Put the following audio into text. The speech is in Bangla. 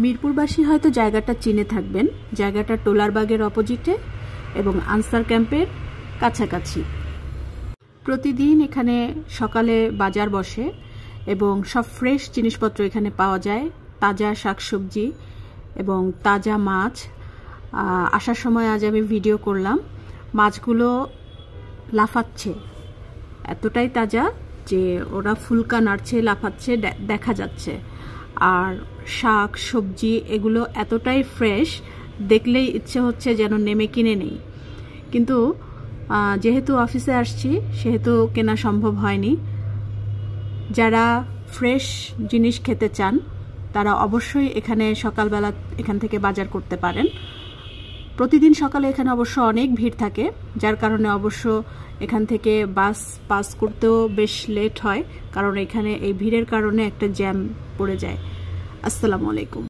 মিরপুরবাসী হয়তো জায়গাটা চিনে থাকবেন। জায়গাটা টোলারবাগের অপোজিটে এবং আনসার ক্যাম্পের কাছাকাছি। প্রতিদিন এখানে সকালে বাজার বসে এবং সব ফ্রেশ জিনিসপত্র এখানে পাওয়া যায়, তাজা শাকসবজি এবং তাজা মাছ। আসার সময় আজ আমি ভিডিও করলাম, মাছগুলো লাফাচ্ছে, এতটাই তাজা যে ওরা ফুলকা নাড়ছে, লাফাচ্ছে দেখা যাচ্ছে। আর শাক সবজি এগুলো এতটাই ফ্রেশ, দেখলেই ইচ্ছে হচ্ছে যেন নেমে কিনে নেই। কিন্তু যেহেতু অফিসে আসছি সেহেতু কেনা সম্ভব হয়নি। যারা ফ্রেশ জিনিস খেতে চান তারা অবশ্যই এখানে সকালবেলা এখান থেকে বাজার করতে পারেন। প্রতিদিন সকালে এখানে অবশ্য অনেক ভিড় থাকে, যার কারণে অবশ্য এখান থেকে বাস পাস করতেও বেশ লেট হয়, কারণ এখানে এই ভিড়ের কারণে একটা জ্যাম পড়ে যায়। আসসালামু আলাইকুম।